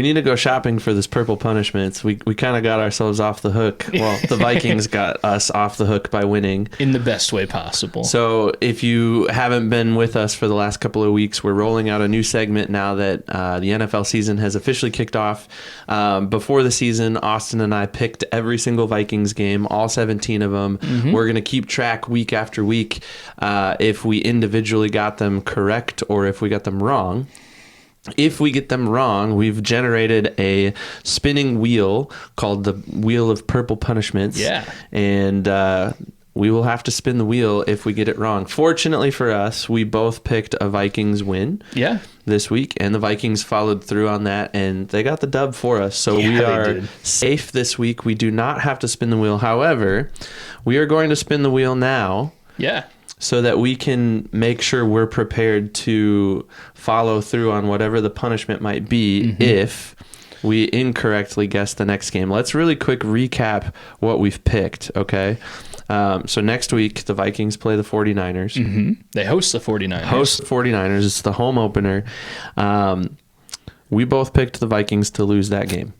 We need to go shopping for this purple punishments. We kind of got ourselves off the hook. Well, the Vikings got us off the hook by winning. In the best way possible. So if you haven't been with us for the last couple of weeks, we're rolling out a new segment now that the NFL season has officially kicked off. Before the season, Austin and I picked every single Vikings game, all 17 of them. Mm-hmm. We're going to keep track week after week if we individually got them correct or if we got them wrong. If we get them wrong, we've generated a spinning wheel called the Wheel of Purple Punishments. Yeah. And we will have to spin the wheel if we get it wrong. Fortunately for us, we both picked a Vikings win this week, and the Vikings followed through on that, and they got the dub for us. So we are safe this week. We do not have to spin the wheel. However, we are going to spin the wheel now. Yeah. So that we can make sure we're prepared to follow through on whatever the punishment might be if we incorrectly guess the next game. Let's really quick recap what we've picked, okay? So next week, the Vikings play the 49ers. Mm-hmm. They host the 49ers. It's the home opener. We both picked the Vikings to lose that game.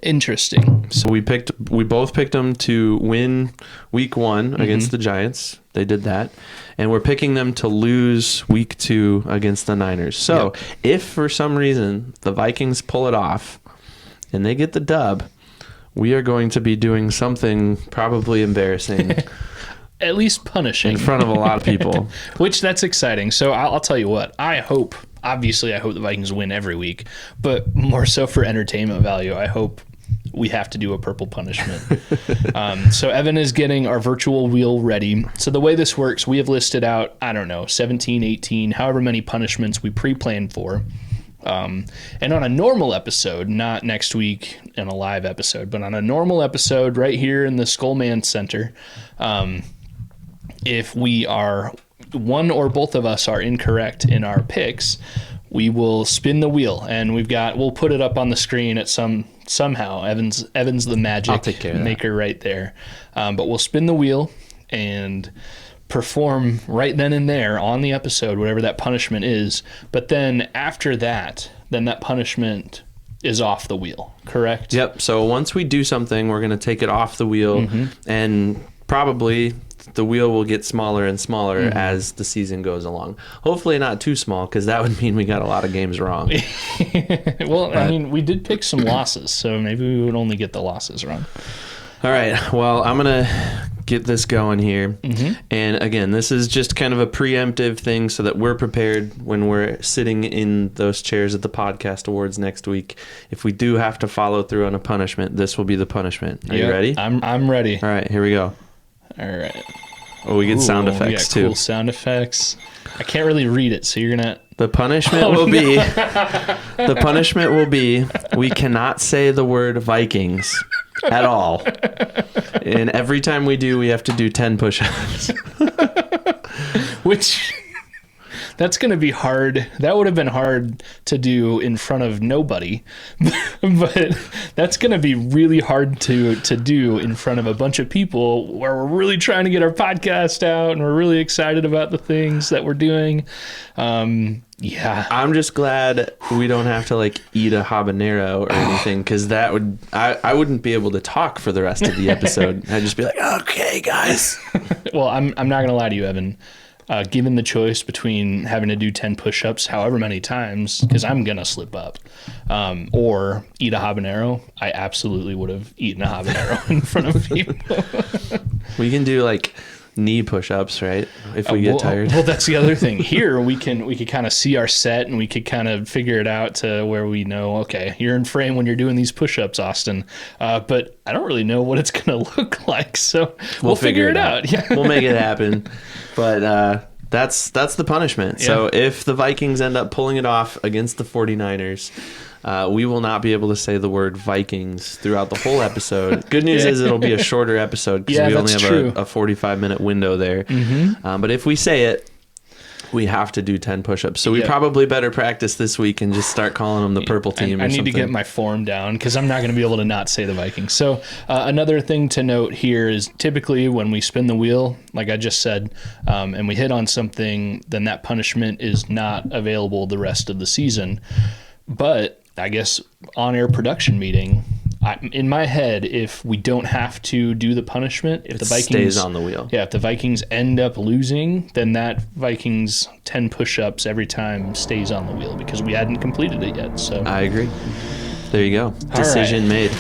Interesting. So we both picked them to win week 1 against the Giants. They did that. And we're picking them to lose week 2 against the Niners. So if for some reason the Vikings pull it off and they get the dub, we are going to be doing something probably embarrassing. At least punishing. In front of a lot of people. Which, that's exciting. So I'll tell you what, obviously I hope the Vikings win every week, but more so for entertainment value, I hope we have to do a purple punishment. So Evan is getting our virtual wheel ready. So the way this works, we have listed out, 17, 18, however many punishments we pre-planned for. And on a normal episode, not next week in a live episode, but on a normal episode right here in the Skullman Center, if we are one or both of us are incorrect in our picks, we will spin the wheel, and we'll put it up on the screen at somehow. Evan's the magic maker right there. But we'll spin the wheel and perform right then and there on the episode, whatever that punishment is. But then after that, that punishment is off the wheel, correct? Yep. So once we do something, we're going to take it off the wheel, and probably the wheel will get smaller and smaller as the season goes along. Hopefully not too small, because that would mean we got a lot of games wrong. We did pick some losses, so maybe we would only get the losses wrong. All right. Well, I'm going to get this going here. And again, this is just kind of a preemptive thing so that we're prepared when we're sitting in those chairs at the podcast awards next week. If we do have to follow through on a punishment, this will be the punishment. Are you ready? I'm ready. All right, here we go. All right. Oh, we get sound effects too. Cool sound effects. I can't really read it, so you're gonna. The punishment will be. The punishment will be. We cannot say the word Vikings at all, and every time we do, we have to do 10 push-ups. Which. That's going to be hard. That would have been hard to do in front of nobody, but that's going to be really hard to do in front of a bunch of people where we're really trying to get our podcast out and we're really excited about the things that we're doing. Yeah. I'm just glad we don't have to eat a habanero or anything, because that would I wouldn't be able to talk for the rest of the episode. I'd just be like, okay, guys. Well, I'm not going to lie to you, Evan. Given the choice between having to do 10 push-ups however many times, because I'm going to slip up, or eat a habanero, I absolutely would have eaten a habanero in front of people. We can do knee push-ups, right? If we get tired. Well, that's the other thing. Here, we could kind of see our set, and we could kind of figure it out to where we know, okay, you're in frame when you're doing these push-ups, Austin. But I don't really know what it's going to look like, so we'll figure it out. Yeah. We'll make it happen. But that's the punishment. Yeah. So if the Vikings end up pulling it off against the 49ers, we will not be able to say the word Vikings throughout the whole episode. Good news is it'll be a shorter episode because we only have a 45-minute window there. But if we say it, we have to do 10 push-ups. So we probably better practice this week and just start calling them the purple team. I need to get my form down because I'm not going to be able to not say the Vikings. So another thing to note here is typically when we spin the wheel, like I just said, and we hit on something, then that punishment is not available the rest of the season. But I guess, on-air production meeting. In my head, if we don't have to do the punishment, if the Vikings stays on the wheel. Yeah, if the Vikings end up losing, then that Vikings 10 push-ups every time stays on the wheel because we hadn't completed it yet. So I agree. There you go. Decision made.